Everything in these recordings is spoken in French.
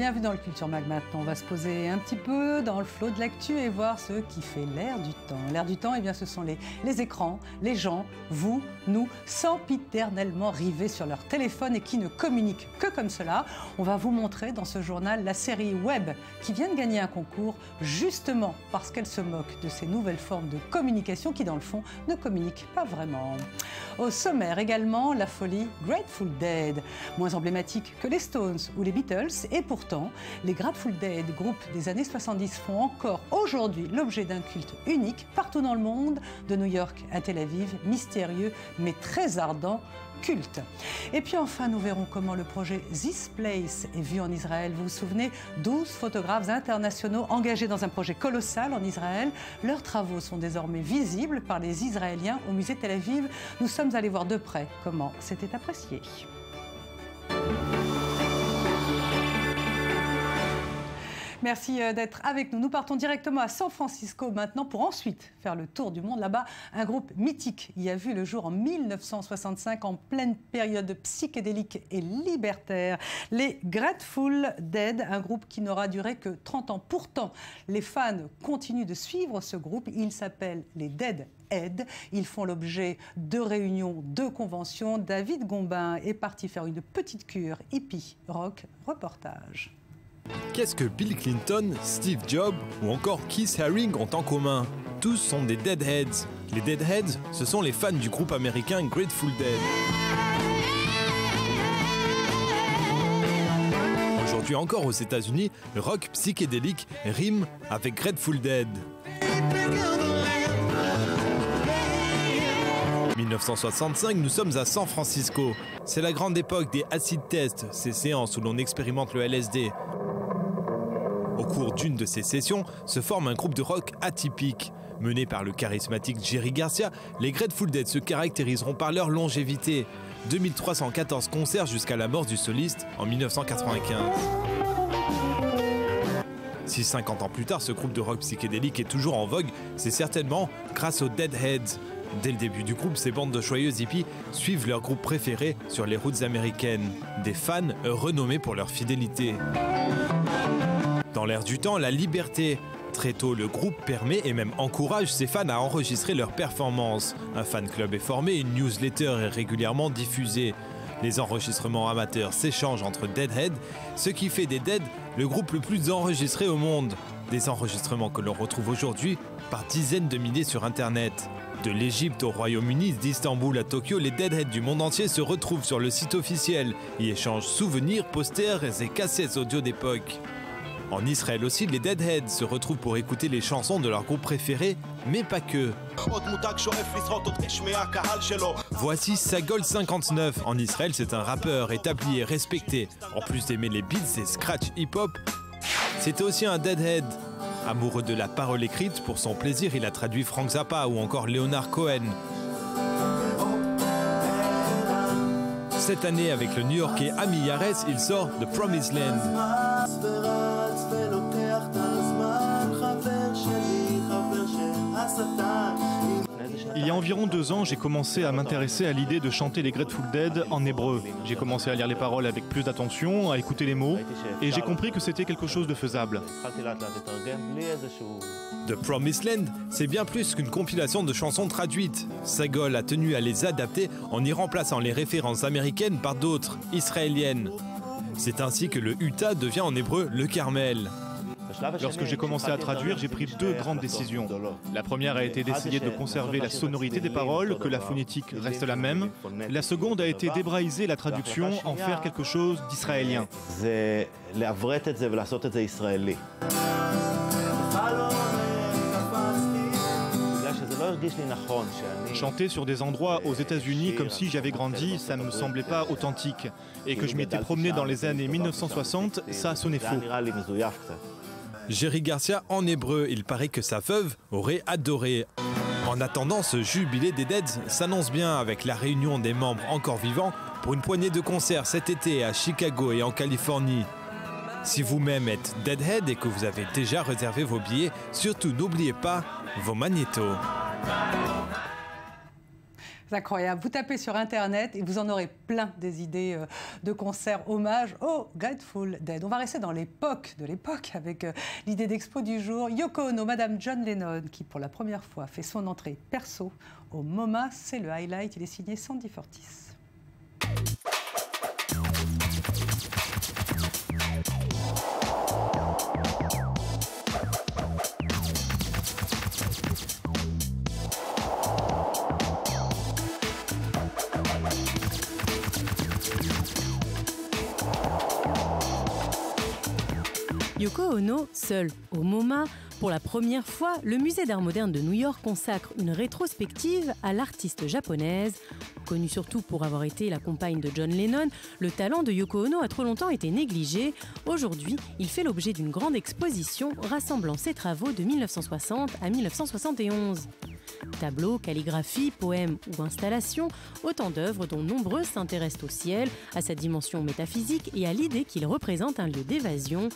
bienvenue dans le Culture Mag maintenant. On va se poser un petit peu dans le flot de l'actu et voir ce qui fait l'air du temps. L'air du temps, eh bien, ce sont les écrans, les gens, vous, nous, sempiternellement rivés sur leur téléphone et qui ne communiquent que comme cela. On va vous montrer dans ce journal la série web qui vient de gagner un concours justement parce qu'elle se moque de ces nouvelles formes de communication qui, dans le fond, ne communiquent pas vraiment. Au sommaire également, la folie Grateful Dead, moins emblématique que les Stones ou les Beatles, et pourtant, les Grateful Dead, groupe des années 70, font encore aujourd'hui l'objet d'un culte unique partout dans le monde, de New York à Tel Aviv, mystérieux mais très ardent culte. Et puis enfin, nous verrons comment le projet This Place est vu en Israël. Vous vous souvenez, 12 photographes internationaux engagés dans un projet colossal en Israël. Leurs travaux sont désormais visibles par les Israéliens au musée Tel Aviv. Nous sommes allés voir de près comment c'était apprécié. Merci d'être avec nous. Nous partons directement à San Francisco maintenant pour ensuite faire le tour du monde. Là-bas, un groupe mythique y a vu le jour en 1965 en pleine période psychédélique et libertaire. Les Grateful Dead, un groupe qui n'aura duré que 30 ans. Pourtant, les fans continuent de suivre ce groupe. Il s'appelle les Deadheads. Ils font l'objet de réunions, de conventions. David Gombin est parti faire une petite cure hippie rock. Reportage. Qu'est-ce que Bill Clinton, Steve Jobs ou encore Keith Haring ont en commun? Tous sont des Deadheads. Les Deadheads, ce sont les fans du groupe américain Grateful Dead. Aujourd'hui encore aux États-Unis, le rock psychédélique rime avec Grateful Dead. 1965, nous sommes à San Francisco. C'est la grande époque des acid tests, ces séances où l'on expérimente le LSD. Au cours d'une de ces sessions, se forme un groupe de rock atypique. Mené par le charismatique Jerry Garcia, les Grateful Dead se caractériseront par leur longévité. 2314 concerts jusqu'à la mort du soliste en 1995. Si 50 ans plus tard, ce groupe de rock psychédélique est toujours en vogue, c'est certainement grâce aux Deadheads. Dès le début du groupe, ces bandes de joyeux hippies suivent leur groupe préféré sur les routes américaines. Des fans renommés pour leur fidélité. Dans l'air du temps, la liberté. Très tôt, le groupe permet et même encourage ses fans à enregistrer leurs performances. Un fan club est formé, une newsletter est régulièrement diffusée. Les enregistrements amateurs s'échangent entre Deadhead, ce qui fait des Dead le groupe le plus enregistré au monde. Des enregistrements que l'on retrouve aujourd'hui par dizaines de milliers sur Internet. De l'Égypte au Royaume-Uni, d'Istanbul à Tokyo, les Deadheads du monde entier se retrouvent sur le site officiel, y échangent souvenirs, posters et cassettes audio d'époque. En Israël aussi, les Deadheads se retrouvent pour écouter les chansons de leur groupe préféré, mais pas que. Voici Sagol 59. En Israël, c'est un rappeur établi et respecté. En plus d'aimer les beats et scratch hip-hop, c'était aussi un Deadhead. Amoureux de la parole écrite, pour son plaisir, il a traduit Frank Zappa ou encore Leonard Cohen. Cette année, avec le New-Yorkais Ami Yares, il sort The Promised Land. Il y a environ 2 ans, j'ai commencé à m'intéresser à l'idée de chanter les Grateful Dead en hébreu. J'ai commencé à lire les paroles avec plus d'attention, à écouter les mots, et j'ai compris que c'était quelque chose de faisable. The Promised Land, c'est bien plus qu'une compilation de chansons traduites. Sagol a tenu à les adapter en y remplaçant les références américaines par d'autres, israéliennes. C'est ainsi que le Utah devient en hébreu le Carmel. Lorsque j'ai commencé à traduire, j'ai pris 2 grandes décisions. La première a été d'essayer de conserver la sonorité des paroles, que la phonétique reste la même. La seconde a été d'hébraïser la traduction, en faire quelque chose d'israélien. Chanter sur des endroits aux États-Unis comme si j'avais grandi, ça ne me semblait pas authentique. Et que je m'étais promené dans les années 1960, ça sonnait faux. Jerry Garcia en hébreu, il paraît que sa veuve aurait adoré. En attendant, ce jubilé des Deads s'annonce bien avec la réunion des membres encore vivants pour une poignée de concerts cet été à Chicago et en Californie. Si vous-même êtes Deadhead et que vous avez déjà réservé vos billets, surtout n'oubliez pas vos magnétos. C'est incroyable. Vous tapez sur Internet et vous en aurez plein des idées de concerts hommage au Grateful Dead. On va rester dans l'époque de l'époque avec l'idée d'expo du jour. Yoko Ono, Madame John Lennon, qui pour la première fois fait son entrée perso au MoMA. C'est le highlight. Il est signé Sandy Fortis. Yoko Ono, seule au MoMA, pour la première fois, le musée d'art moderne de New York consacre une rétrospective à l'artiste japonaise. Connue surtout pour avoir été la compagne de John Lennon, le talent de Yoko Ono a trop longtemps été négligé. Aujourd'hui, il fait l'objet d'une grande exposition rassemblant ses travaux de 1960 à 1971. Tableaux, calligraphie, poèmes ou installations, autant d'œuvres dont nombreuses s'intéressent au ciel, à sa dimension métaphysique et à l'idée qu'il représente un lieu d'évasion.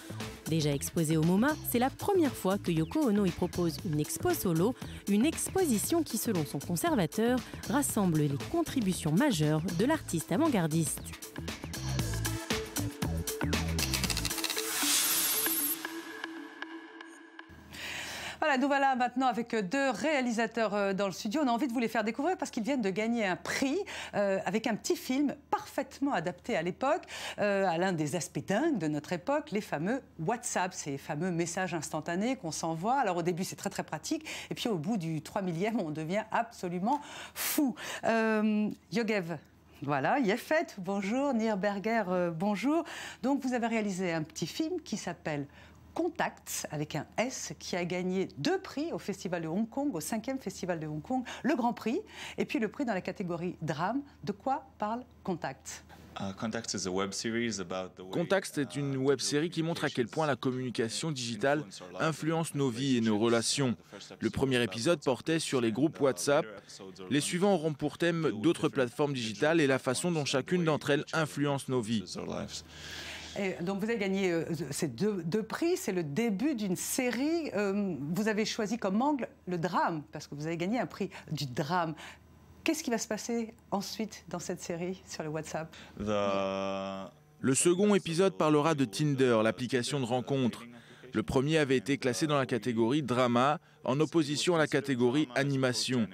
Déjà exposé au MoMA, c'est la première fois que Yoko Ono y propose une expo solo, une exposition qui, selon son conservateur, rassemble les contributions majeures de l'artiste avant-gardiste. Voilà, nous voilà maintenant avec deux réalisateurs dans le studio. On a envie de vous les faire découvrir parce qu'ils viennent de gagner un prix avec un petit film parfaitement adapté à l'époque, à l'un des aspects dingues de notre époque, les fameux WhatsApp, ces fameux messages instantanés qu'on s'envoie. Alors au début, c'est très très pratique. Et puis au bout du 3 millième, on devient absolument fou. Yogev. Voilà, Yefet, bonjour. Nir Berger, bonjour. Donc vous avez réalisé un petit film qui s'appelle Contact, avec un S, qui a gagné 2 prix au Festival de Hong Kong, au 5e Festival de Hong Kong, le Grand Prix, et puis le prix dans la catégorie drame. De quoi parle Contact ? Contact est une web-série qui montre à quel point la communication digitale influence nos vies et nos relations. Le premier épisode portait sur les groupes WhatsApp. Les suivants auront pour thème d'autres plateformes digitales et la façon dont chacune d'entre elles influence nos vies. Et donc vous avez gagné ces deux prix, c'est le début d'une série. Vous avez choisi comme angle le drame, parce que vous avez gagné un prix du drame. Qu'est-ce qui va se passer ensuite dans cette série sur le WhatsApp ? Le second épisode parlera de Tinder, l'application de rencontre. Le premier avait été classé dans la catégorie drama, en opposition à la catégorie animation.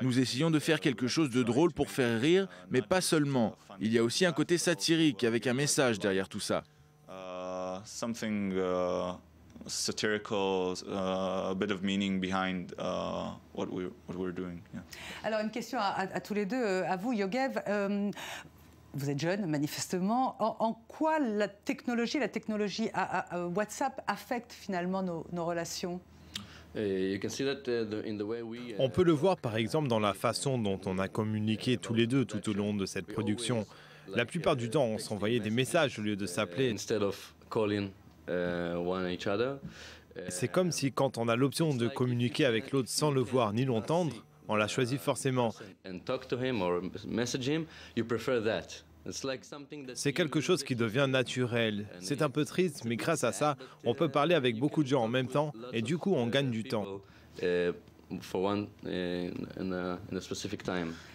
Nous essayons de faire quelque chose de drôle pour faire rire, mais pas seulement. Il y a aussi un côté satirique, avec un message derrière tout ça. Satirical, a bit of meaning behind what we're doing. Yeah. Alors une question à tous les deux, à vous Yogev. Vous êtes jeune, manifestement. En quoi la technologie WhatsApp affecte finalement nos relations ? On peut le voir par exemple dans la façon dont on a communiqué tous les deux tout au long de cette production. La plupart du temps, on s'envoyait des messages au lieu de s'appeler. C'est comme si quand on a l'option de communiquer avec l'autre sans le voir ni l'entendre, on l'a choisi forcément. C'est quelque chose qui devient naturel. C'est un peu triste, mais grâce à ça, on peut parler avec beaucoup de gens en même temps et du coup, on gagne du temps.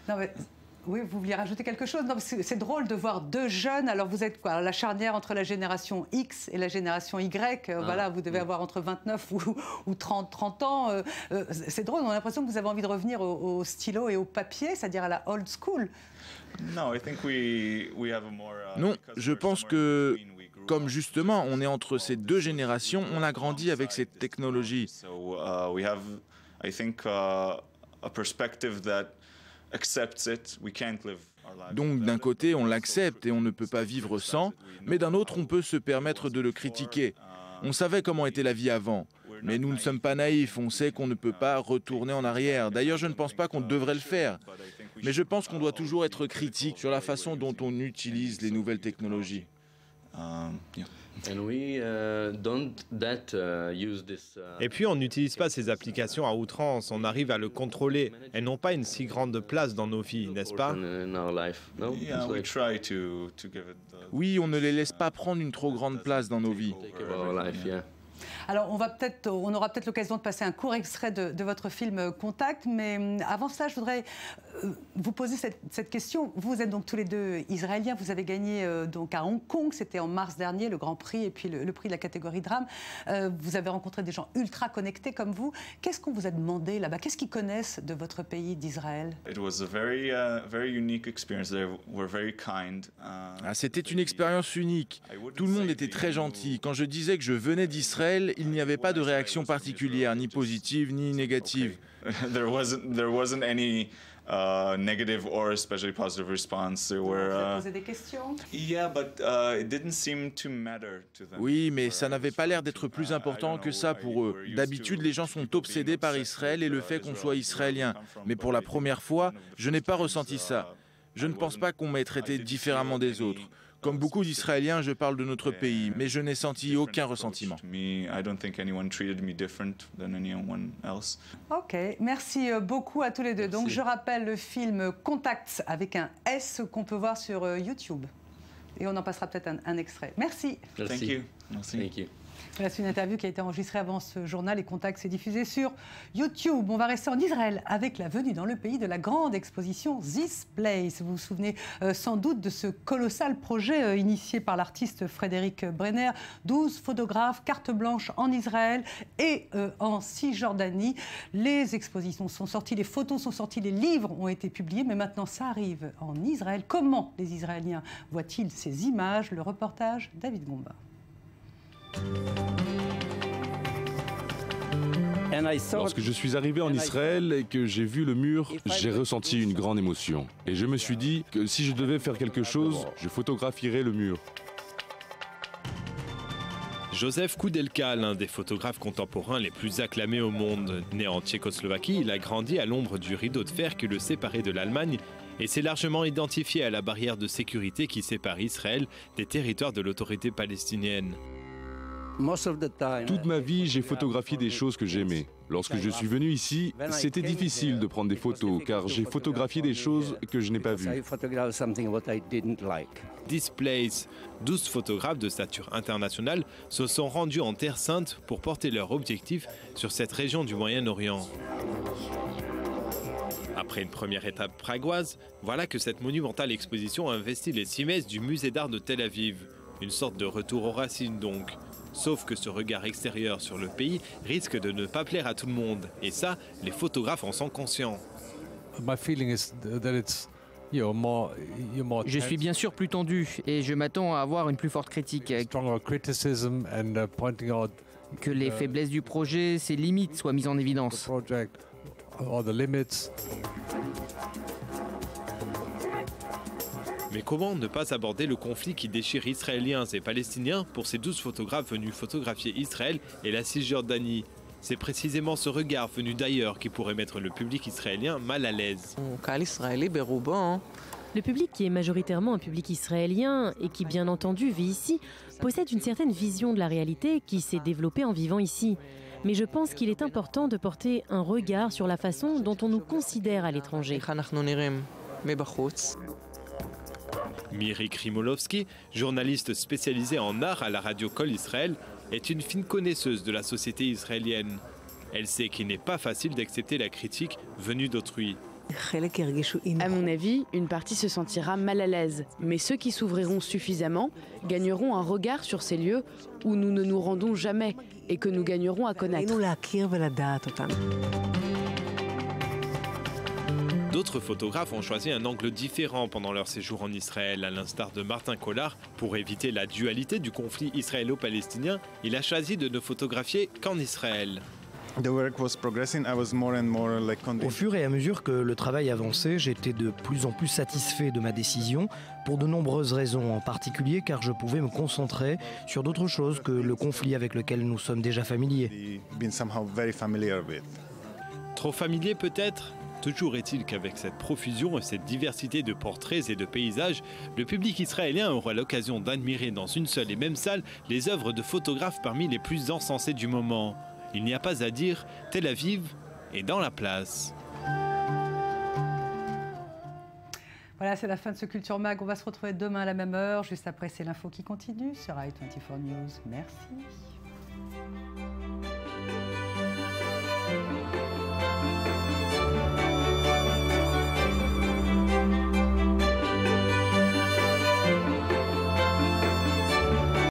Non, mais... Oui, vous vouliez rajouter quelque chose ? Non, c'est drôle de voir deux jeunes. Alors, vous êtes quoi ? Alors, la charnière entre la génération X et la génération Y. Voilà, vous devez avoir entre 29 ou 30 ans. C'est drôle, on a l'impression que vous avez envie de revenir au stylo et au papier, c'est-à-dire à la old school. Non, je pense que, comme justement, on est entre ces deux générations, on a grandi avec cette technologie. Donc d'un côté, on l'accepte et on ne peut pas vivre sans, mais d'un autre, on peut se permettre de le critiquer. On savait comment était la vie avant, mais nous ne sommes pas naïfs, on sait qu'on ne peut pas retourner en arrière. D'ailleurs, je ne pense pas qu'on devrait le faire, mais je pense qu'on doit toujours être critique sur la façon dont on utilise les nouvelles technologies. Et puis on n'utilise pas ces applications à outrance, on arrive à le contrôler. Elles n'ont pas une si grande place dans nos vies, n'est-ce pas ? Oui, on ne les laisse pas prendre une trop grande place dans nos vies. Alors, on aura peut-être l'occasion de passer un court extrait de votre film Contact, mais avant cela, je voudrais vous poser cette question. Vous êtes donc tous les deux israéliens, vous avez gagné donc à Hong Kong, c'était en mars dernier, le Grand Prix et puis le prix de la catégorie drame. Vous avez rencontré des gens ultra connectés comme vous. Qu'est-ce qu'on vous a demandé là-bas? Qu'est-ce qu'ils connaissent de votre pays, d'Israël? C'était une expérience unique. Tout le monde était très gentil. Quand je disais que je venais d'Israël, il n'y avait pas de réaction particulière, ni positive ni négative. Negative or especially positive response. They were poser des questions. Yeah, but it didn't seem to matter to them. Oui, mais ça n'avait pas l'air d'être plus important que ça pour eux. D'habitude, les gens sont obsédés par Israël et le fait qu'on soit israélien. Mais pour la première fois, je n'ai pas ressenti ça. Je ne pense pas qu'on m'ait traité différemment des autres. Comme beaucoup d'Israéliens, je parle de notre pays, mais je n'ai senti aucun ressentiment. Ok, merci beaucoup à tous les deux. Merci. Donc je rappelle le film Contact avec un S qu'on peut voir sur YouTube. Et on en passera peut-être un extrait. Merci. Thank you. Merci. Thank you. Voilà, c'est une interview qui a été enregistrée avant ce journal et Contact s'est diffusé sur YouTube. On va rester en Israël avec la venue dans le pays de la grande exposition This Place. Vous vous souvenez sans doute de ce colossal projet initié par l'artiste Frédéric Brenner. 12 photographes, carte blanche en Israël et en Cisjordanie. Les expositions sont sorties, les photos sont sorties, les livres ont été publiés, mais maintenant ça arrive en Israël. Comment les Israéliens voient-ils ces images? Le reportage David Gomba. Lorsque je suis arrivé en Israël et que j'ai vu le mur, j'ai ressenti une grande émotion. Et je me suis dit que si je devais faire quelque chose, je photographierais le mur. Joseph Koudelka, l'un des photographes contemporains les plus acclamés au monde. Né en Tchécoslovaquie, il a grandi à l'ombre du rideau de fer qui le séparait de l'Allemagne et s'est largement identifié à la barrière de sécurité qui sépare Israël des territoires de l'autorité palestinienne. Toute ma vie, j'ai photographié des choses que j'aimais. Lorsque je suis venu ici, c'était difficile de prendre des photos car j'ai photographié des choses que je n'ai pas vues. This Place, 12 photographes de stature internationale se sont rendus en Terre Sainte pour porter leur objectif sur cette région du Moyen-Orient. Après une première étape pragoise, voilà que cette monumentale exposition investit les 6 messes du musée d'art de Tel Aviv. Une sorte de retour aux racines donc. Sauf que ce regard extérieur sur le pays risque de ne pas plaire à tout le monde. Et ça, les photographes en sont conscients. Je suis bien sûr plus tendu et je m'attends à avoir une plus forte critique. Que les faiblesses du projet, ses limites soient mises en évidence. Mais comment ne pas aborder le conflit qui déchire Israéliens et Palestiniens pour ces 12 photographes venus photographier Israël et la Cisjordanie? C'est précisément ce regard venu d'ailleurs qui pourrait mettre le public israélien mal à l'aise. Le public, qui est majoritairement un public israélien et qui bien entendu vit ici, possède une certaine vision de la réalité qui s'est développée en vivant ici. Mais je pense qu'il est important de porter un regard sur la façon dont on nous considère à l'étranger. Miri Krimolovski, journaliste spécialisée en art à la radio Kol Israël, est une fine connaisseuse de la société israélienne. Elle sait qu'il n'est pas facile d'accepter la critique venue d'autrui. À mon avis, une partie se sentira mal à l'aise, mais ceux qui s'ouvriront suffisamment gagneront un regard sur ces lieux où nous ne nous rendons jamais et que nous gagnerons à connaître. D'autres photographes ont choisi un angle différent pendant leur séjour en Israël, à l'instar de Martin Collard. Pour éviter la dualité du conflit israélo-palestinien, il a choisi de ne photographier qu'en Israël. Au fur et à mesure que le travail avançait, j'étais de plus en plus satisfait de ma décision pour de nombreuses raisons, en particulier car je pouvais me concentrer sur d'autres choses que le conflit avec lequel nous sommes déjà familiers. Trop familier peut-être ? Toujours est-il qu'avec cette profusion et cette diversité de portraits et de paysages, le public israélien aura l'occasion d'admirer dans une seule et même salle les œuvres de photographes parmi les plus encensés du moment. Il n'y a pas à dire, Tel Aviv est dans la place. Voilà, c'est la fin de ce Culture Mag. On va se retrouver demain à la même heure. Juste après, c'est l'info qui continue sur i24 News. Merci.